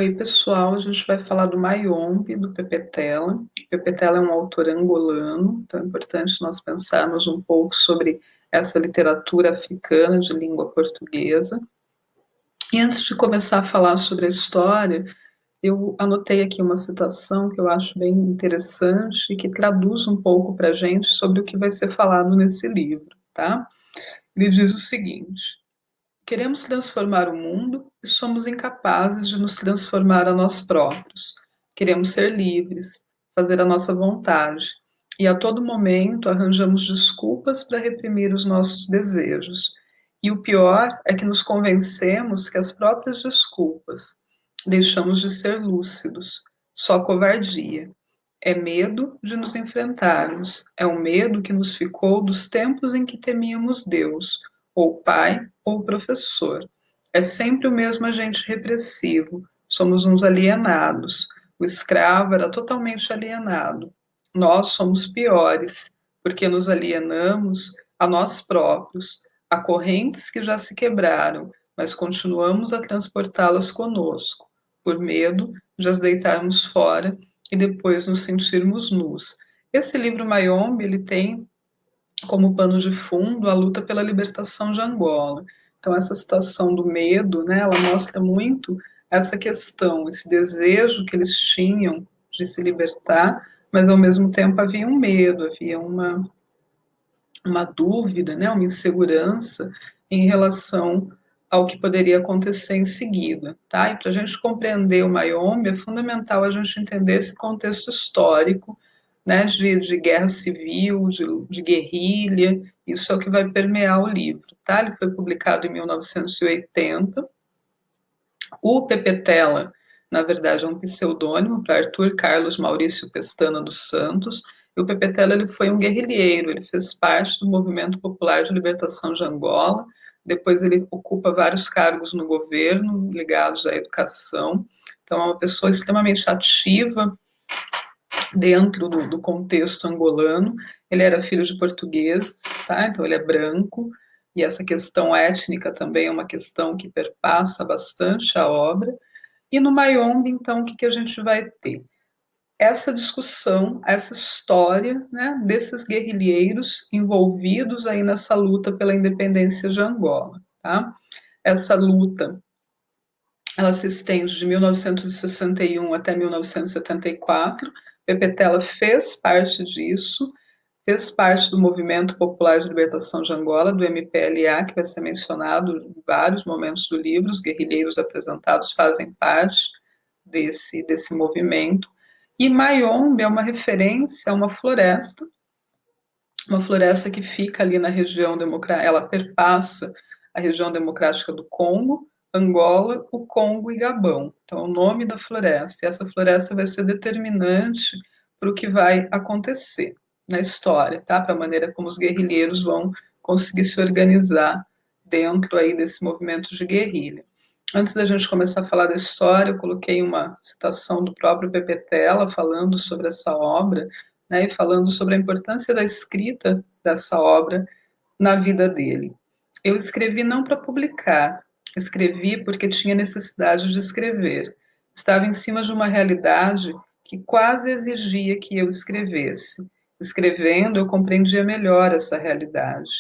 Oi, pessoal. A gente vai falar do Mayombe, do Pepetela. O Pepetela é um autor angolano, então é importante nós pensarmos um pouco sobre essa literatura africana de língua portuguesa. E antes de começar a falar sobre a história, eu anotei aqui uma citação que eu acho bem interessante e que traduz um pouco para a gente sobre o que vai ser falado nesse livro, tá? Ele diz o seguinte: queremos transformar o mundo e somos incapazes de nos transformar a nós próprios. Queremos ser livres, fazer a nossa vontade, e a todo momento arranjamos desculpas para reprimir os nossos desejos. E o pior é que nos convencemos que as próprias desculpas deixamos de ser lúcidos, só covardia. É medo de nos enfrentarmos, é o medo que nos ficou dos tempos em que temíamos Deus, ou pai, ou professor. É sempre o mesmo agente repressivo, somos uns alienados. O escravo era totalmente alienado. Nós somos piores, porque nos alienamos a nós próprios, a correntes que já se quebraram, mas continuamos a transportá-las conosco, por medo de as deitarmos fora e depois nos sentirmos nus. Esse livro Mayombe, ele tem como pano de fundo a luta pela libertação de Angola. Então essa situação do medo, né, ela mostra muito essa questão, esse desejo que eles tinham de se libertar, mas ao mesmo tempo havia um medo, havia uma dúvida, né, uma insegurança em relação ao que poderia acontecer em seguida, tá? E para a gente compreender o Mayombe, é fundamental a gente entender esse contexto histórico, né, de guerra civil, de guerrilha, isso é o que vai permear o livro, tá? Ele foi publicado em 1980. O Pepetela, na verdade, é um pseudônimo para Arthur Carlos Maurício Pestana dos Santos. E o Pepetela, ele foi um guerrilheiro, ele fez parte do Movimento Popular de Libertação de Angola. Depois ele ocupa vários cargos no governo ligados à educação. Então é uma pessoa extremamente ativa dentro do contexto angolano. Ele era filho de portugueses, tá? Então ele é branco. E essa questão étnica também é uma questão que perpassa bastante a obra. E no Mayombe, então, o que a gente vai ter? Essa discussão, essa história, né, desses guerrilheiros envolvidos aí nessa luta pela independência de Angola. Tá? Essa luta, ela se estende de 1961 até 1974. Pepetela fez parte disso, fez parte do Movimento Popular de Libertação de Angola, do MPLA, que vai ser mencionado em vários momentos do livro. Os guerrilheiros apresentados fazem parte desse movimento. E Mayombe é uma referência a uma floresta que fica ali na região democrática, ela perpassa a região democrática do Congo, Angola, o Congo e Gabão. Então, é o nome da floresta. E essa floresta vai ser determinante para o que vai acontecer na história, tá? Para a maneira como os guerrilheiros vão conseguir se organizar dentro aí desse movimento de guerrilha. Antes da gente começar a falar da história, eu coloquei uma citação do próprio Pepetela falando sobre essa obra, né, e falando sobre a importância da escrita dessa obra na vida dele. Eu escrevi não para publicar, escrevi porque tinha necessidade de escrever. Estava em cima de uma realidade que quase exigia que eu escrevesse. Escrevendo, eu compreendia melhor essa realidade.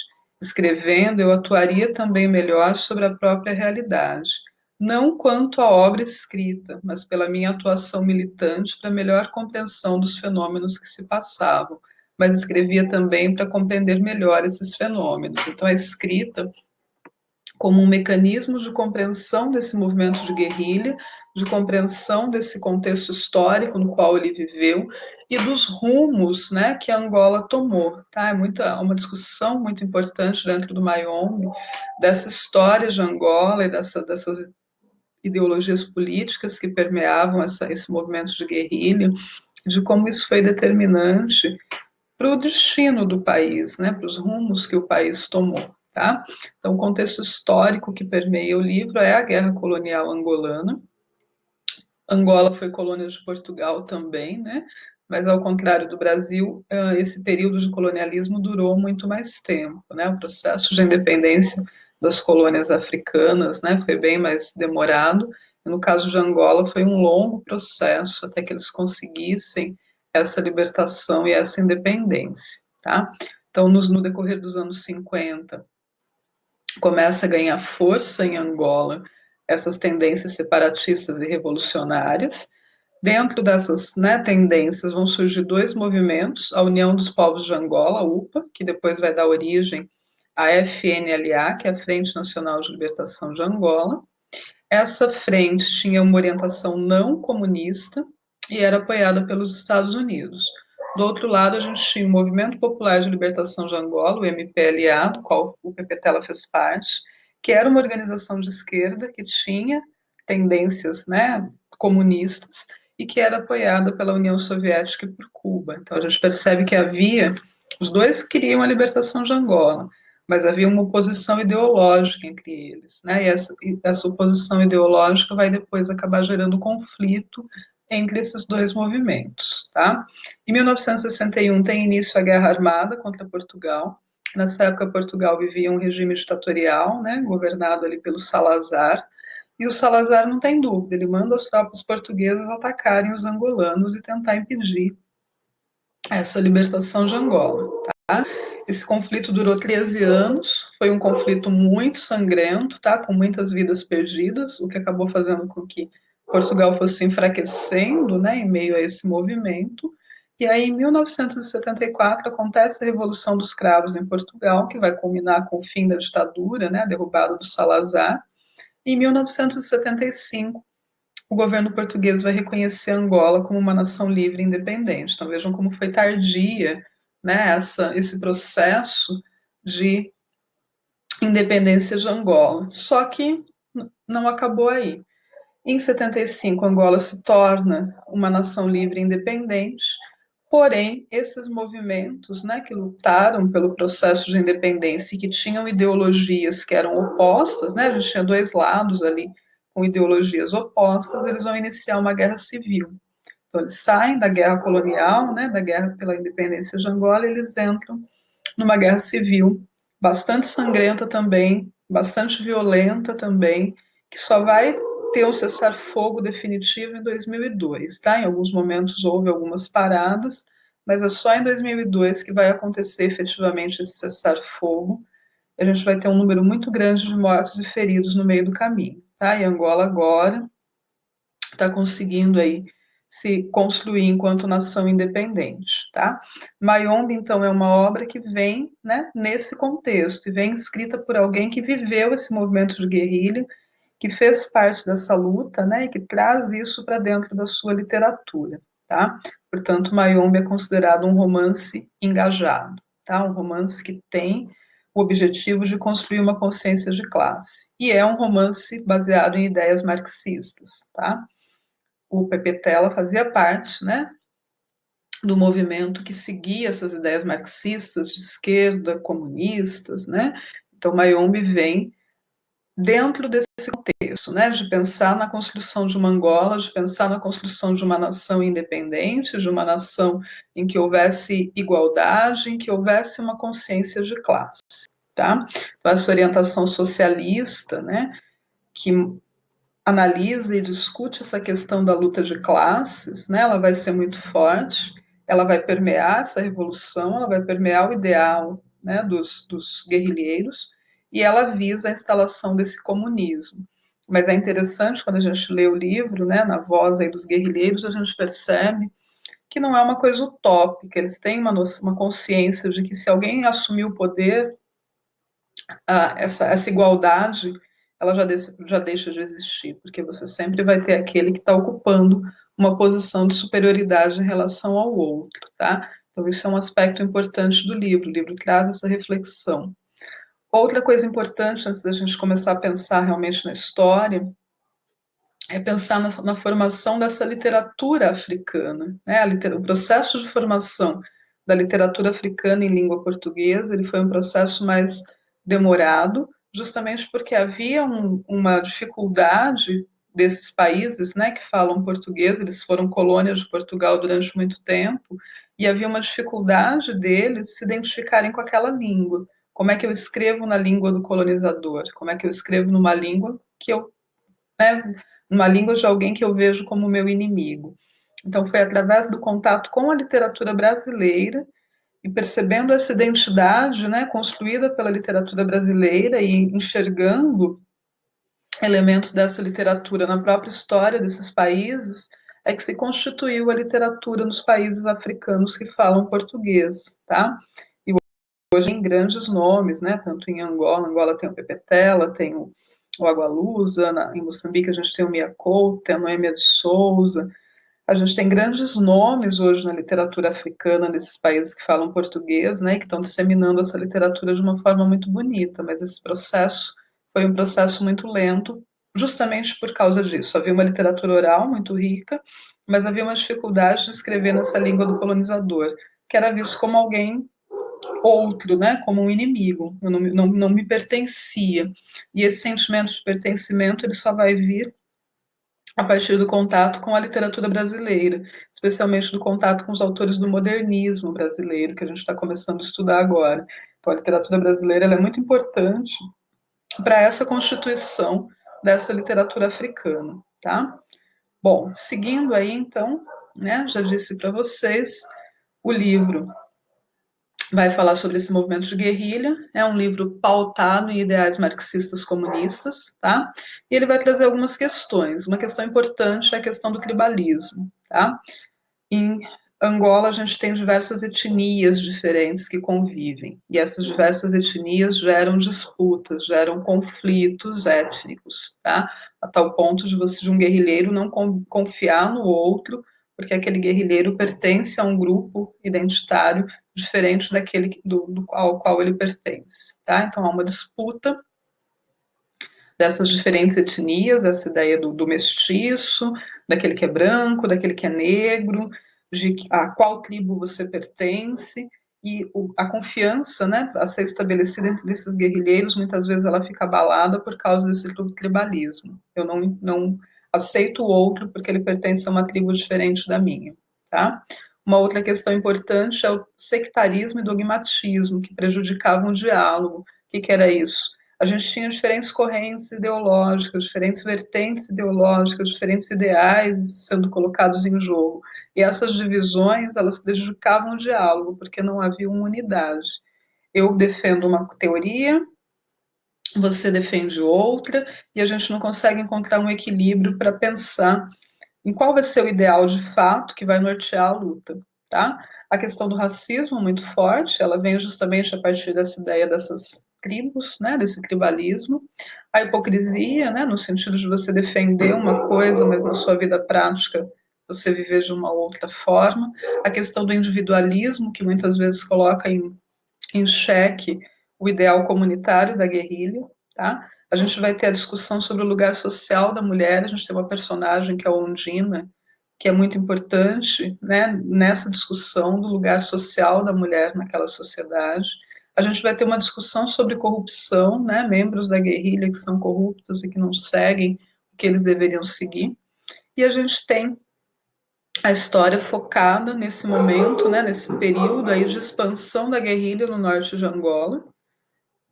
Escrevendo, eu atuaria também melhor sobre a própria realidade. Não quanto à obra escrita, mas pela minha atuação militante para melhor compreensão dos fenômenos que se passavam, mas escrevia também para compreender melhor esses fenômenos. Então, a escrita como um mecanismo de compreensão desse movimento de guerrilha, de compreensão desse contexto histórico no qual ele viveu e dos rumos, né, que a Angola tomou. Tá? Uma discussão muito importante dentro do Mayombe, dessa história de Angola e dessas ideologias políticas que permeavam esse movimento de guerrilha, de como isso foi determinante para o destino do país, né, para os rumos que o país tomou. Tá? Então, o contexto histórico que permeia o livro é a Guerra Colonial Angolana. Angola foi colônia de Portugal também, né? Mas, ao contrário do Brasil, esse período de colonialismo durou muito mais tempo. Né? O processo de independência das colônias africanas, né, foi bem mais demorado, No caso de Angola, foi um longo processo até que eles conseguissem essa libertação e essa independência, tá? Então, no decorrer dos anos 50, começa a ganhar força em Angola essas tendências separatistas e revolucionárias. Dentro dessas, né, tendências vão surgir dois movimentos: a União dos Povos de Angola, a UPA, que depois vai dar origem à FNLA, que é a Frente Nacional de Libertação de Angola. Essa frente tinha uma orientação não comunista e era apoiada pelos Estados Unidos. Do outro lado, a gente tinha o Movimento Popular de Libertação de Angola, o MPLA, do qual o PPTELA fez parte, que era uma organização de esquerda que tinha tendências, né, comunistas e que era apoiada pela União Soviética e por Cuba. Então a gente percebe que havia, os dois queriam a libertação de Angola, mas havia uma oposição ideológica entre eles, né? E essa oposição ideológica vai depois acabar gerando conflito entre esses dois movimentos, tá? Em 1961 tem início a Guerra Armada contra Portugal. Nessa época, Portugal vivia um regime ditatorial, né, governado ali pelo Salazar, e o Salazar não tem dúvida, ele manda as tropas portuguesas atacarem os angolanos e tentar impedir essa libertação de Angola. Esse conflito durou 13 anos, foi um conflito muito sangrento, tá? Com muitas vidas perdidas, o que acabou fazendo com que Portugal fosse se enfraquecendo, né, em meio a esse movimento. E aí, em 1974, acontece a Revolução dos Cravos em Portugal, que vai culminar com o fim da ditadura, né, a derrubada do Salazar. E em 1975, o governo português vai reconhecer Angola como uma nação livre e independente. Então vejam como foi tardia, né, esse processo de independência de Angola. Só que não acabou aí. Em 75, Angola se torna uma nação livre e independente, porém, esses movimentos, né, que lutaram pelo processo de independência e que tinham ideologias que eram opostas, né, a gente tinha dois lados ali com ideologias opostas, eles vão iniciar uma guerra civil. Então, eles saem da guerra colonial, né, da guerra pela independência de Angola, e eles entram numa guerra civil bastante sangrenta também, bastante violenta também, que só vai ter um cessar-fogo definitivo em 2002, tá? Em alguns momentos houve algumas paradas, mas é só em 2002 que vai acontecer efetivamente esse cessar-fogo. A gente vai ter um número muito grande de mortos e feridos no meio do caminho, tá? E Angola agora está conseguindo aí se construir enquanto nação independente, tá? Mayombe, então, é uma obra que vem, né, nesse contexto, e vem escrita por alguém que viveu esse movimento de guerrilha, que fez parte dessa luta, né, e que traz isso para dentro da sua literatura, tá? Portanto, Mayombe é considerado um romance engajado, tá? Um romance que tem o objetivo de construir uma consciência de classe, e é um romance baseado em ideias marxistas, tá? O PPTELA fazia parte, né, do movimento que seguia essas ideias marxistas de esquerda, comunistas, né? Então, Mayombe vem dentro desse contexto, né, de pensar na construção de uma Angola, de pensar na construção de uma nação independente, de uma nação em que houvesse igualdade, em que houvesse uma consciência de classe, tá? Então, essa orientação socialista, né, que analisa e discute essa questão da luta de classes, né, ela vai ser muito forte, ela vai permear essa revolução, ela vai permear o ideal, né, dos guerrilheiros, e ela visa a instalação desse comunismo. Mas é interessante, quando a gente lê o livro, né, na voz aí dos guerrilheiros, a gente percebe que não é uma coisa utópica, eles têm uma consciência de que se alguém assumir o poder, essa igualdade ela já deixa de existir, porque você sempre vai ter aquele que está ocupando uma posição de superioridade em relação ao outro, tá? Então, isso é um aspecto importante do livro. O livro traz essa reflexão. Outra coisa importante, antes da gente começar a pensar realmente na história, é pensar na formação dessa literatura africana, né? O processo de formação da literatura africana em língua portuguesa, ele foi um processo mais demorado, justamente porque havia uma dificuldade desses países, né, que falam português, eles foram colônias de Portugal durante muito tempo, e havia uma dificuldade deles se identificarem com aquela língua. Como é que eu escrevo na língua do colonizador? Como é que eu escrevo numa língua que eu, né, uma língua de alguém que eu vejo como meu inimigo. Então, foi através do contato com a literatura brasileira e percebendo essa identidade, né, construída pela literatura brasileira e enxergando elementos dessa literatura na própria história desses países, é que se constituiu a literatura nos países africanos que falam português, tá? E hoje tem grandes nomes, né? Tanto em Angola tem o Pepe Tela, tem o Agualusa, em Moçambique a gente tem o Mia Couto, a Noêmia de Souza, a gente tem grandes nomes hoje na literatura africana, nesses países que falam português, né, que estão disseminando essa literatura de uma forma muito bonita, mas esse processo foi um processo muito lento, justamente por causa disso. Havia uma literatura oral muito rica, mas havia uma dificuldade de escrever nessa língua do colonizador, que era visto como alguém outro, né, como um inimigo, eu não me pertencia. E esse sentimento de pertencimento ele só vai vir a partir do contato com a literatura brasileira, especialmente do contato com os autores do modernismo brasileiro, que a gente está começando a estudar agora. Então, a literatura brasileira é muito importante para essa constituição dessa literatura africana, tá? Bom, seguindo aí, então, né, já disse para vocês, o livro vai falar sobre esse movimento de guerrilha. É um livro pautado em ideais marxistas comunistas, tá? E ele vai trazer algumas questões. Uma questão importante é a questão do tribalismo, tá? Em Angola, a gente tem diversas etnias diferentes que convivem, e essas diversas etnias geram disputas, geram conflitos étnicos, tá? A tal ponto de você, de um guerrilheiro, não confiar no outro, porque aquele guerrilheiro pertence a um grupo identitário diferente daquele ao qual ele pertence, tá? Então, há uma disputa dessas diferentes etnias, essa ideia do mestiço, daquele que é branco, daquele que é negro, de a qual tribo você pertence, e a confiança, né, a ser estabelecida entre esses guerrilheiros, muitas vezes ela fica abalada por causa desse tribalismo. Eu não aceito o outro porque ele pertence a uma tribo diferente da minha, tá? Uma outra questão importante é o sectarismo e dogmatismo, que prejudicavam o diálogo. O que era isso? A gente tinha diferentes correntes ideológicas, diferentes vertentes ideológicas, diferentes ideais sendo colocados em jogo. E essas divisões, elas prejudicavam o diálogo, porque não havia uma unidade. Eu defendo uma teoria, você defende outra, e a gente não consegue encontrar um equilíbrio para pensar em qual vai ser o ideal de fato que vai nortear a luta, tá? A questão do racismo muito forte, ela vem justamente a partir dessa ideia dessas tribos, né, desse tribalismo. A hipocrisia, né, no sentido de você defender uma coisa, mas na sua vida prática você viver de uma outra forma. A questão do individualismo, que muitas vezes coloca em xeque o ideal comunitário da guerrilha, tá? A gente vai ter a discussão sobre o lugar social da mulher, a gente tem uma personagem que é a Ondina, que é muito importante, né, nessa discussão do lugar social da mulher naquela sociedade. A gente vai ter uma discussão sobre corrupção, né, membros da guerrilha que são corruptos e que não seguem o que eles deveriam seguir. E a gente tem a história focada nesse momento, né, nesse período aí de expansão da guerrilha no norte de Angola,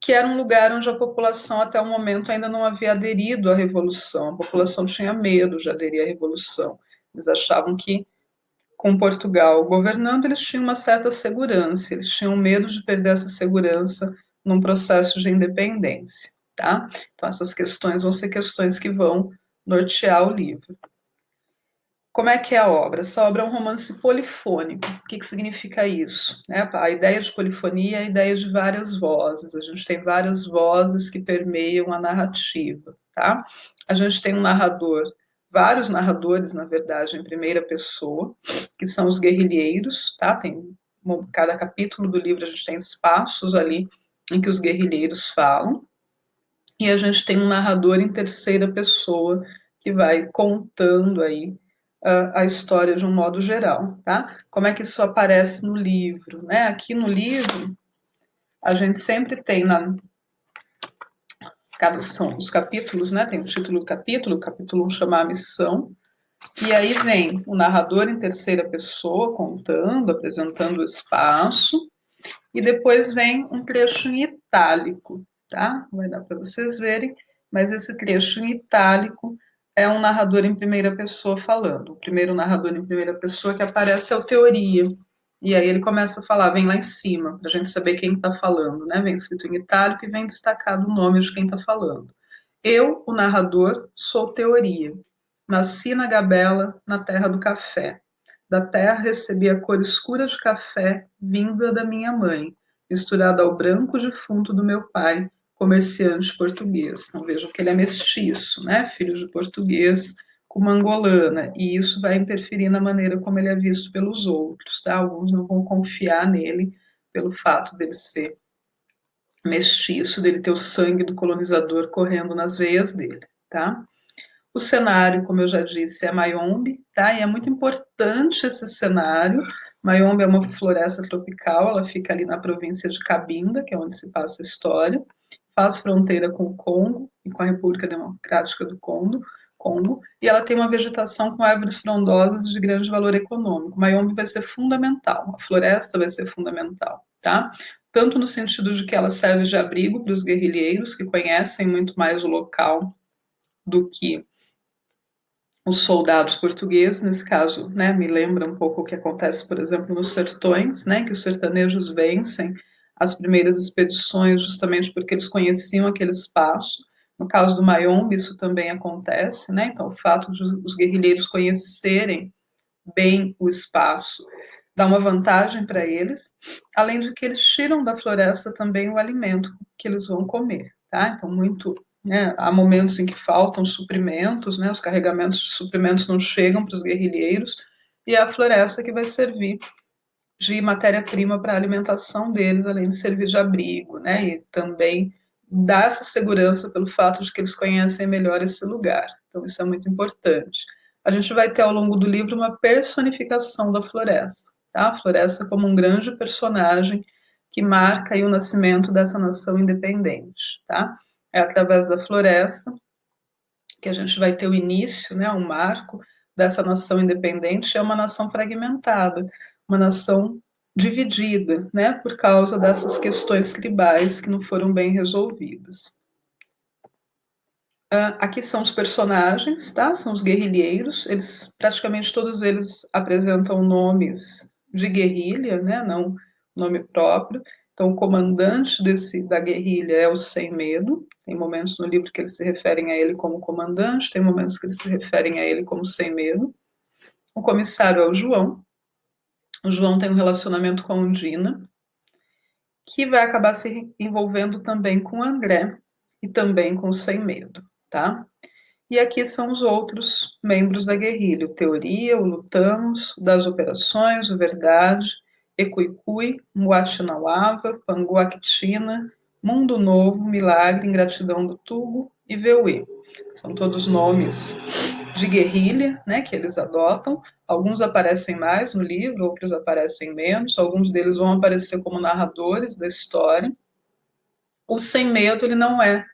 que era um lugar onde a população até o momento ainda não havia aderido à revolução. A população tinha medo de aderir à revolução. Eles achavam que com Portugal governando eles tinham uma certa segurança, eles tinham medo de perder essa segurança num processo de independência, tá? Então essas questões vão ser questões que vão nortear o livro. Como é que é a obra? Essa obra é um romance polifônico. O que significa isso? A ideia de polifonia é a ideia de várias vozes. A gente tem várias vozes que permeiam a narrativa. Tá? A gente tem um narrador, vários narradores, na verdade, em primeira pessoa, que são os guerrilheiros. Tá? Cada capítulo do livro a gente tem espaços ali em que os guerrilheiros falam. E a gente tem um narrador em terceira pessoa que vai contando aí a história de um modo geral, tá? Como é que isso aparece no livro, né? Aqui no livro, a gente sempre tem são os capítulos, né? Tem o título do capítulo, o capítulo 1 chama a missão, e aí vem o narrador em terceira pessoa contando, apresentando o espaço, e depois vem um trecho em itálico, tá? Vai dar para vocês verem, mas esse trecho em itálico é um narrador em primeira pessoa falando. O primeiro narrador em primeira pessoa que aparece é o Teoria. E aí ele começa a falar, vem lá em cima, para a gente saber quem está falando, né? Vem escrito em itálico e vem destacado o nome de quem está falando. Eu, o narrador, sou Teoria. Nasci na Gabela, na terra do café. Da terra recebi a cor escura de café vinda da minha mãe, misturada ao branco defunto do meu pai, comerciante português. Então vejam que ele é mestiço, né? Filho de português com uma angolana, e isso vai interferir na maneira como ele é visto pelos outros, tá? Alguns não vão confiar nele pelo fato dele ser mestiço, dele ter o sangue do colonizador correndo nas veias dele, tá? O cenário, como eu já disse, é Mayombe, tá? E é muito importante esse cenário. Mayombe é uma floresta tropical, ela fica ali na província de Cabinda, que é onde se passa a história, faz fronteira com o Congo e com a República Democrática do Congo, e ela tem uma vegetação com árvores frondosas de grande valor econômico. Mayombe vai ser fundamental, a floresta vai ser fundamental, tá? Tanto no sentido de que ela serve de abrigo para os guerrilheiros, que conhecem muito mais o local do que os soldados portugueses, nesse caso, né, me lembra um pouco o que acontece, por exemplo, nos sertões, né, que os sertanejos vencem as primeiras expedições justamente porque eles conheciam aquele espaço. No caso do Mayombe, isso também acontece, né, então o fato de os guerrilheiros conhecerem bem o espaço dá uma vantagem para eles, além de que eles tiram da floresta também o alimento que eles vão comer, tá? Então, muito, né, há momentos em que faltam suprimentos, né, os carregamentos de suprimentos não chegam para os guerrilheiros, e é a floresta que vai servir de matéria-prima para a alimentação deles, além de servir de abrigo, né, e também dá essa segurança pelo fato de que eles conhecem melhor esse lugar. Então, isso é muito importante. A gente vai ter ao longo do livro uma personificação da floresta, tá? A floresta como um grande personagem que marca aí o nascimento dessa nação independente, tá? É através da floresta que a gente vai ter o início, né, um marco dessa nação independente, é uma nação fragmentada, uma nação dividida, né, por causa dessas questões tribais que não foram bem resolvidas. Aqui são os personagens, tá? São os guerrilheiros. Eles praticamente todos eles apresentam nomes de guerrilha, né? Não nome próprio. Então, o comandante da guerrilha é o Sem Medo. Tem momentos no livro que eles se referem a ele como comandante, tem momentos que eles se referem a ele como Sem Medo. O comissário é o João. O João tem um relacionamento com a Undina, que vai acabar se envolvendo também com o André e também com o Sem Medo, tá? E aqui são os outros membros da guerrilha: o Teoria, o Lutamos, das Operações, o Verdade, Ecuicui, Muatinauava, Panguactina, Mundo Novo, Milagre, Ingratidão do Tubo e Veuê. São todos nomes de guerrilha, né, que eles adotam. Alguns aparecem mais no livro, outros aparecem menos. Alguns deles vão aparecer como narradores da história. O Sem Medo, ele não é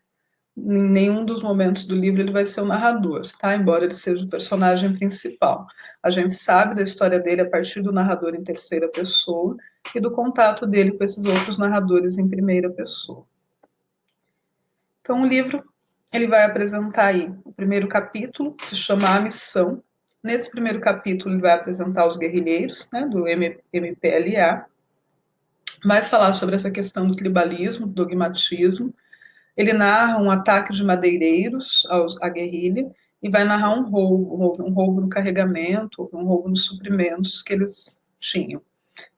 em nenhum dos momentos do livro ele vai ser o narrador, tá? Embora ele seja o personagem principal. A gente sabe da história dele a partir do narrador em terceira pessoa e do contato dele com esses outros narradores em primeira pessoa. Então o livro ele vai apresentar aí o primeiro capítulo, que se chama A Missão. Nesse primeiro capítulo ele vai apresentar os guerrilheiros, né, do MPLA, vai falar sobre essa questão do tribalismo, do dogmatismo. Ele narra um ataque de madeireiros à guerrilha e vai narrar um roubo no carregamento, um roubo nos suprimentos que eles tinham.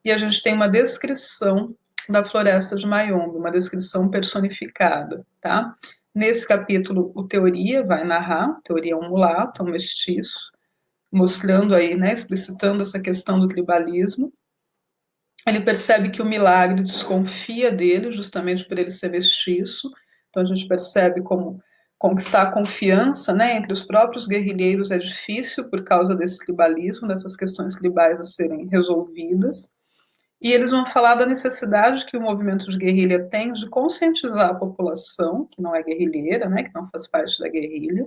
E a gente tem uma descrição da floresta de Mayombe, uma descrição personificada, tá? Nesse capítulo, o Teoria vai narrar, Teoria é um mulato, um mestiço, mostrando aí, né, explicitando essa questão do tribalismo. Ele percebe que o Milagre desconfia dele, justamente por ele ser mestiço. Então a gente percebe como conquistar a confiança, né, entre os próprios guerrilheiros é difícil por causa desse tribalismo, dessas questões tribais a serem resolvidas. E eles vão falar da necessidade que o movimento de guerrilha tem de conscientizar a população, que não é guerrilheira, né, que não faz parte da guerrilha,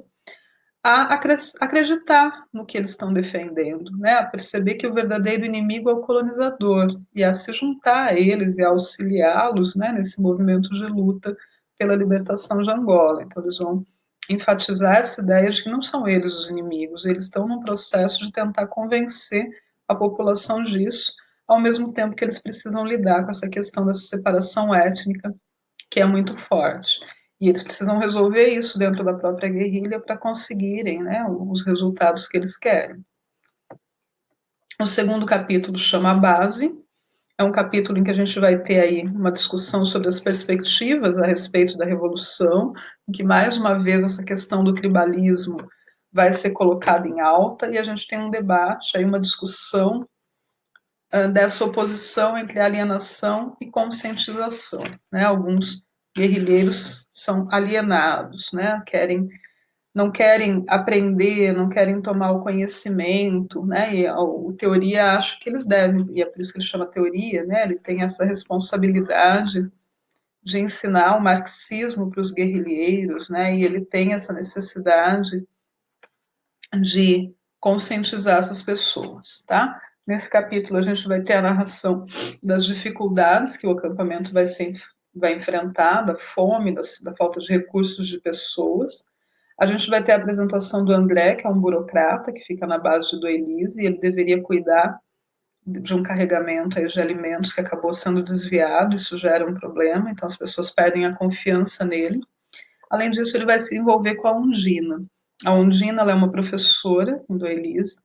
a acreditar no que eles estão defendendo, né? A perceber que o verdadeiro inimigo é o colonizador e a se juntar a eles e a auxiliá-los, né, nesse movimento de luta pela libertação de Angola. Então eles vão enfatizar essa ideia de que não são eles os inimigos, eles estão num processo de tentar convencer a população disso, ao mesmo tempo que eles precisam lidar com essa questão dessa separação étnica, que é muito forte. E eles precisam resolver isso dentro da própria guerrilha para conseguirem, né, os resultados que eles querem. O segundo capítulo chama a Base. É um capítulo em que a gente vai ter aí uma discussão sobre as perspectivas a respeito da revolução, em que mais uma vez essa questão do tribalismo vai ser colocada em alta e a gente tem um debate, aí uma discussão dessa oposição entre alienação e conscientização, né? Alguns guerrilheiros são alienados, né? Não querem aprender, não querem tomar o conhecimento, né? E a teoria acho que eles devem, e é por isso que ele chama teoria, né? Ele tem essa responsabilidade de ensinar o marxismo para os guerrilheiros, né? E ele tem essa necessidade de conscientizar essas pessoas, tá? Nesse capítulo a gente vai ter a narração das dificuldades que o acampamento vai enfrentar, da fome, da falta de recursos de pessoas. A gente vai ter a apresentação do André, que é um burocrata que fica na base do Elise, e ele deveria cuidar de um carregamento aí de alimentos que acabou sendo desviado, isso gera um problema, então as pessoas perdem a confiança nele. Além disso, ele vai se envolver com a Undina. A Undina ela é uma professora do Elise,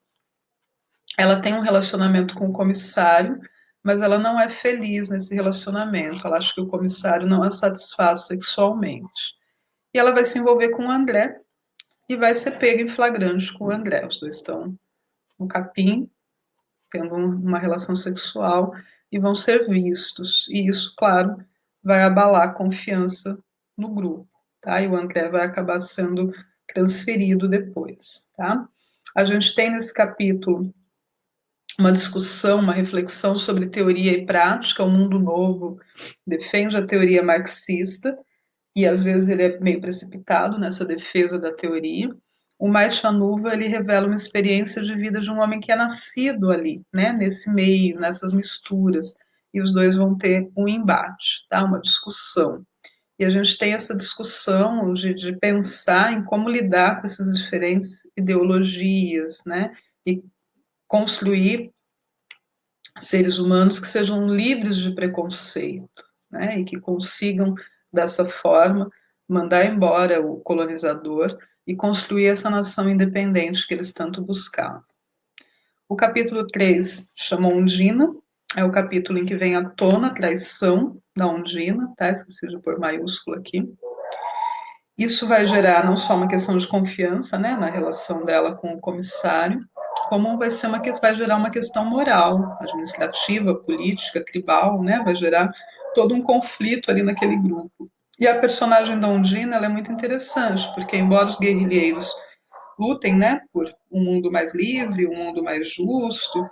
ela tem um relacionamento com o comissário, mas ela não é feliz nesse relacionamento, ela acha que o comissário não a satisfaz sexualmente. E ela vai se envolver com o André, e vai ser pega em flagrante com o André. Os dois estão no capim, tendo uma relação sexual e vão ser vistos. E isso, claro, vai abalar a confiança no grupo, tá? E o André vai acabar sendo transferido depois, tá? A gente tem nesse capítulo uma discussão, uma reflexão sobre teoria e prática. O Mundo Novo defende a teoria marxista, e às vezes ele é meio precipitado nessa defesa da teoria. O Maitchanuva, ele revela uma experiência de vida de um homem que é nascido ali, né, nesse meio, nessas misturas, e os dois vão ter um embate, tá, uma discussão. E a gente tem essa discussão de pensar em como lidar com essas diferentes ideologias, né, e construir seres humanos que sejam livres de preconceito, né, e que consigam, dessa forma, mandar embora o colonizador e construir essa nação independente que eles tanto buscavam. O capítulo 3 chama Undina, é o capítulo em que vem à tona a traição da Undina, tá? Esqueci de pôr maiúsculo aqui. Isso vai gerar não só uma questão de confiança, né, na relação dela com o comissário, como vai gerar uma questão moral, administrativa, política, tribal, né, vai gerar todo um conflito ali naquele grupo. E a personagem da Undina, ela é muito interessante, porque embora os guerrilheiros lutem, né, por um mundo mais livre, um mundo mais justo,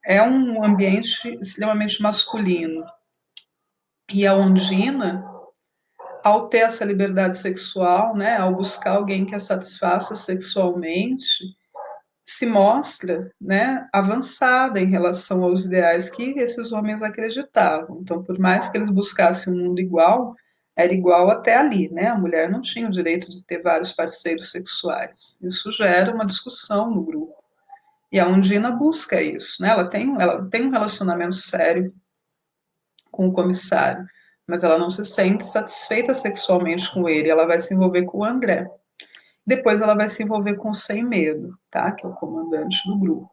é um ambiente extremamente masculino. E a Undina, ao ter essa liberdade sexual, né, ao buscar alguém que a satisfaça sexualmente, se mostra, né, avançada em relação aos ideais que esses homens acreditavam. Então, por mais que eles buscassem um mundo igual, era igual até ali, né? A mulher não tinha o direito de ter vários parceiros sexuais. Isso gera uma discussão no grupo. E a Undina busca isso, né? Ela tem um relacionamento sério com o comissário, mas ela não se sente satisfeita sexualmente com ele, ela vai se envolver com o André. Depois ela vai se envolver com o Sem Medo, tá? Que é o comandante do grupo.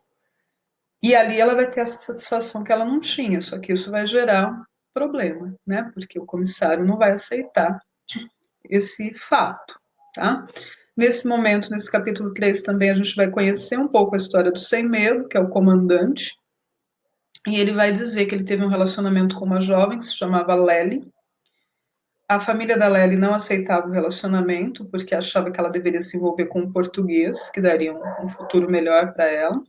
E ali ela vai ter essa satisfação que ela não tinha, só que isso vai gerar um problema, né? Porque o comissário não vai aceitar esse fato, tá? Nesse momento, nesse capítulo 3 também, a gente vai conhecer um pouco a história do Sem Medo, que é o comandante, e ele vai dizer que ele teve um relacionamento com uma jovem que se chamava Lely. A família da Lely não aceitava o relacionamento, porque achava que ela deveria se envolver com um português, que daria um futuro melhor para ela.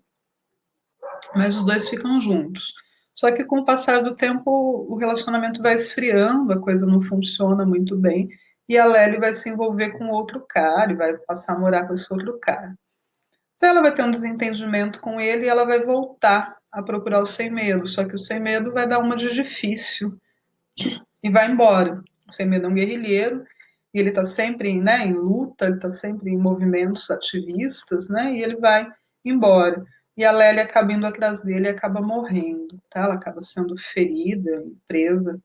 Mas os dois ficam juntos. Só que com o passar do tempo, o relacionamento vai esfriando, a coisa não funciona muito bem, e a Lely vai se envolver com outro cara, e vai passar a morar com esse outro cara. Então ela vai ter um desentendimento com ele e ela vai voltar a procurar o Sem Medo, só que o Sem Medo vai dar uma de difícil e vai embora. O Sem Medo é um guerrilheiro e ele está sempre, né, em luta, ele está sempre em movimentos ativistas, né, e ele vai embora. E a Lélia acaba indo atrás dele e acaba morrendo, tá? Ela acaba sendo ferida, presa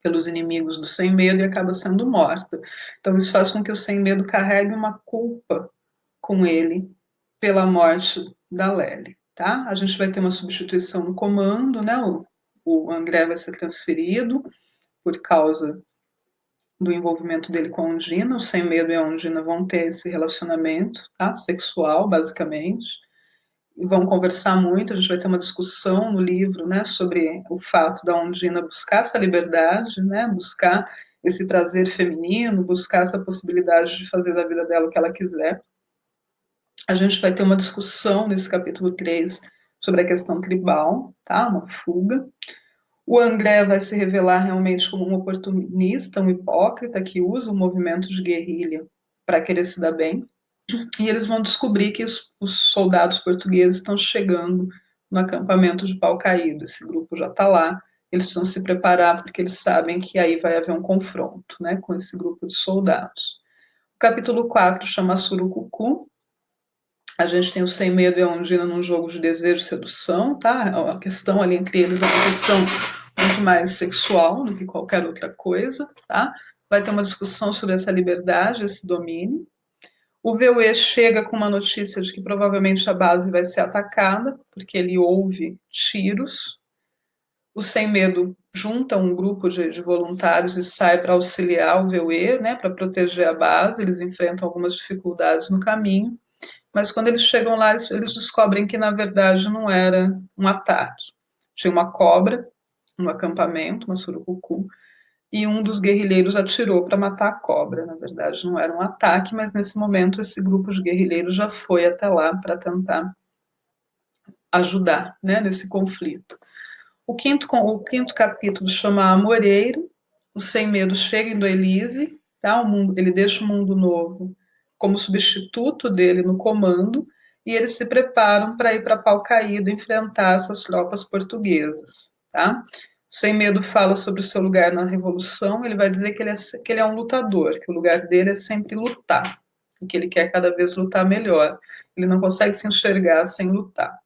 pelos inimigos do Sem Medo e acaba sendo morta. Então isso faz com que o Sem Medo carregue uma culpa com ele pela morte da Lélia, tá? A gente vai ter uma substituição no comando, né? O André vai ser transferido por causa do envolvimento dele com a Undina. O Sem Medo e a Undina vão ter esse relacionamento, tá? Sexual, basicamente. E vão conversar muito, a gente vai ter uma discussão no livro, né, sobre o fato da Undina buscar essa liberdade, né, buscar esse prazer feminino, buscar essa possibilidade de fazer da vida dela o que ela quiser. A gente vai ter uma discussão nesse capítulo 3 sobre a questão tribal, tá? Uma fuga. O André vai se revelar realmente como um oportunista, um hipócrita que usa o movimento de guerrilha para querer se dar bem. E eles vão descobrir que os soldados portugueses estão chegando no acampamento de Pau Caído. Esse grupo já está lá. Eles precisam se preparar porque eles sabem que aí vai haver um confronto, né, com esse grupo de soldados. O capítulo 4 chama Surucucu. A gente tem o Sem Medo e a Undina num jogo de desejo e sedução, tá? A questão ali entre eles é uma questão muito mais sexual do que qualquer outra coisa, tá? Vai ter uma discussão sobre essa liberdade, esse domínio. O VUE chega com uma notícia de que provavelmente a base vai ser atacada, porque ele ouve tiros. O Sem Medo junta um grupo de voluntários e sai para auxiliar o VUE, né, para proteger a base. Eles enfrentam algumas dificuldades no caminho. Mas quando eles chegam lá, eles descobrem que, na verdade, não era um ataque. Tinha uma cobra no acampamento, uma surucucu, e um dos guerrilheiros atirou para matar a cobra. Na verdade, não era um ataque, mas nesse momento esse grupo de guerrilheiros já foi até lá para tentar ajudar, né, nesse conflito. O quinto capítulo chama Amoreiro. O Sem Medo chega em Doelise, tá? Ele deixa o Mundo Novo como substituto dele no comando e eles se preparam para ir para Pau Caído enfrentar essas tropas portuguesas, tá? O Sem Medo fala sobre o seu lugar na Revolução. Ele vai dizer que ele é um lutador, que o lugar dele é sempre lutar e que ele quer cada vez lutar melhor. Ele não consegue se enxergar sem lutar.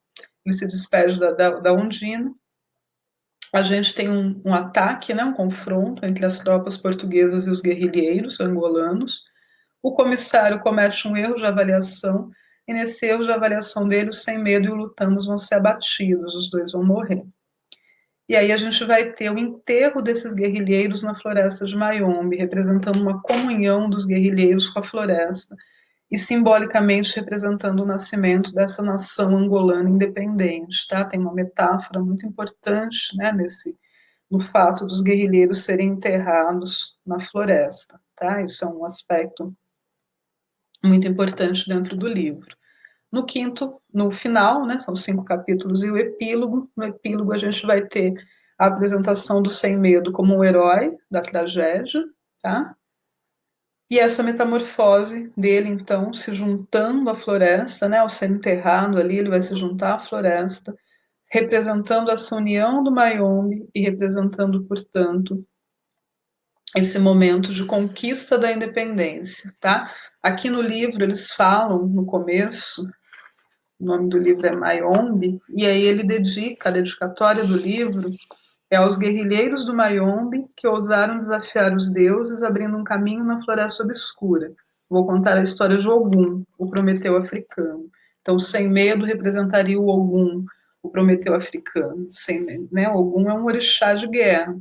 Ele se despede da Undina. A gente tem um ataque, né, um confronto entre as tropas portuguesas e os guerrilheiros angolanos. O comissário comete um erro de avaliação, e nesse erro de avaliação dele, o Sem Medo e o Lutamos vão ser abatidos, os dois vão morrer. E aí a gente vai ter o enterro desses guerrilheiros na floresta de Mayombe, representando uma comunhão dos guerrilheiros com a floresta, e simbolicamente representando o nascimento dessa nação angolana independente, tá? Tem uma metáfora muito importante, né, no fato dos guerrilheiros serem enterrados na floresta, tá? Isso é um aspecto muito importante dentro do livro. No final, né, são 5 capítulos e o epílogo. No epílogo a gente vai ter a apresentação do Sem Medo como um herói da tragédia, tá? E essa metamorfose dele, então, se juntando à floresta, né, ao ser enterrado ali, ele vai se juntar à floresta, representando essa união do Mayombe e representando, portanto, esse momento de conquista da independência, tá? Aqui no livro eles falam, no começo, o nome do livro é Mayombe, e aí ele dedica, a dedicatória do livro é aos guerrilheiros do Mayombe que ousaram desafiar os deuses, abrindo um caminho na floresta obscura. Vou contar a história de Ogum, o Prometeu africano. Então, Sem Medo representaria o Ogum, o Prometeu africano. Né? Ogum é um orixá de guerra.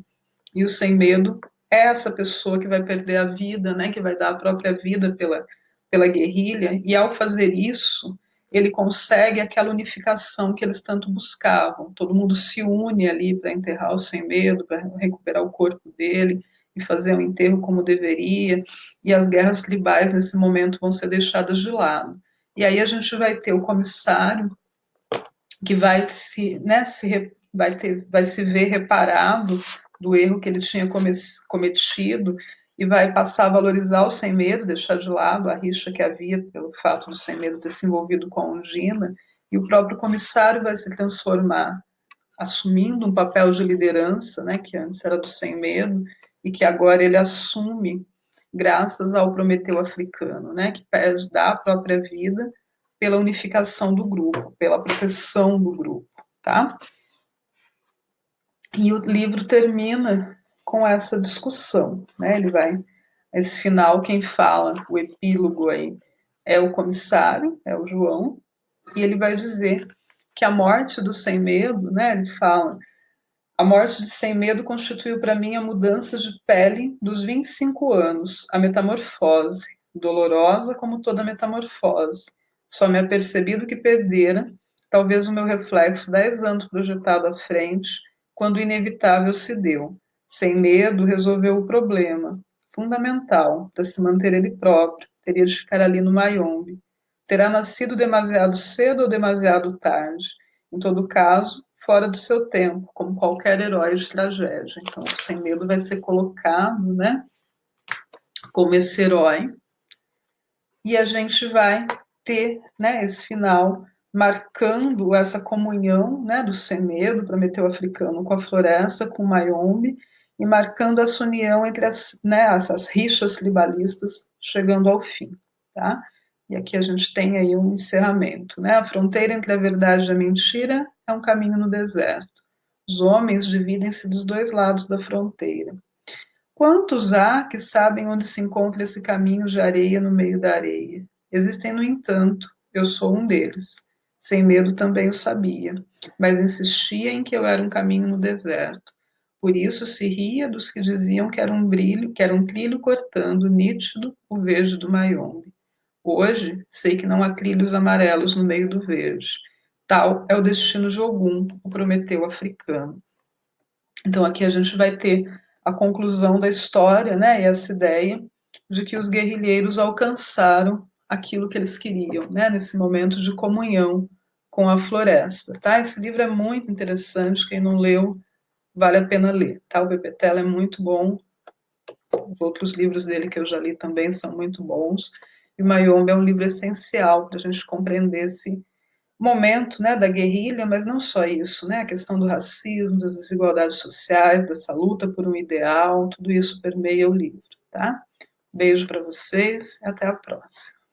E o Sem Medo é essa pessoa que vai perder a vida, né? Que vai dar a própria vida pela guerrilha. E ao fazer isso, ele consegue aquela unificação que eles tanto buscavam. Todo mundo se une ali para enterrar o Sem Medo, para recuperar o corpo dele e fazer um enterro como deveria. E as guerras tribais, nesse momento, vão ser deixadas de lado. E aí a gente vai ter o comissário que vai vai se ver reparado do erro que ele tinha cometido e vai passar a valorizar o Sem Medo, deixar de lado a rixa que havia pelo fato do Sem Medo ter se envolvido com a Undina, e o próprio comissário vai se transformar, assumindo um papel de liderança, né, que antes era do Sem Medo, e que agora ele assume, graças ao Prometeu africano, né, que pede dar a própria vida pela unificação do grupo, pela proteção do grupo, tá? E o livro termina com essa discussão, né? Ele vai, esse final, quem fala, o epílogo aí, é o comissário, é o João, e ele vai dizer que a morte do sem medo, né? Ele fala, a morte de sem medo constituiu para mim a mudança de pele dos 25 anos, a metamorfose, dolorosa como toda metamorfose. Só me apercebi que perdera, talvez o meu reflexo 10 anos projetado à frente, quando o inevitável se deu. Sem medo, resolveu o problema, fundamental, para se manter ele próprio, teria de ficar ali no Mayombe. Terá nascido demasiado cedo ou demasiado tarde. Em todo caso, fora do seu tempo, como qualquer herói de tragédia. Então, o Sem Medo vai ser colocado, né, como esse herói, e a gente vai ter, né, esse final marcando essa comunhão, né, do Sem Medo, Prometeu africano, com a floresta, com o Mayombe, e marcando essa união entre as, né, essas rixas tribalistas chegando ao fim, tá? E aqui a gente tem aí um encerramento, né? A fronteira entre a verdade e a mentira é um caminho no deserto. Os homens dividem-se dos dois lados da fronteira. Quantos há que sabem onde se encontra esse caminho de areia no meio da areia? Existem, no entanto, eu sou um deles. Sem medo também o sabia, mas insistia em que eu era um caminho no deserto. Por isso se ria dos que diziam que era um brilho, que era um trilho cortando nítido o verde do Mayombe. Hoje sei que não há trilhos amarelos no meio do verde. Tal é o destino de Ogum, o Prometeu africano. Então aqui a gente vai ter a conclusão da história, né, e essa ideia de que os guerrilheiros alcançaram aquilo que eles queriam, né, nesse momento de comunhão com a floresta, tá? Esse livro é muito interessante, quem não leu, vale a pena ler, tá? O Pepe Tela é muito bom, os outros livros dele que eu já li também são muito bons, e o Mayombe é um livro essencial para a gente compreender esse momento, né, da guerrilha, mas não só isso, né, a questão do racismo, das desigualdades sociais, dessa luta por um ideal, tudo isso permeia o livro, tá? Beijo para vocês e até a próxima.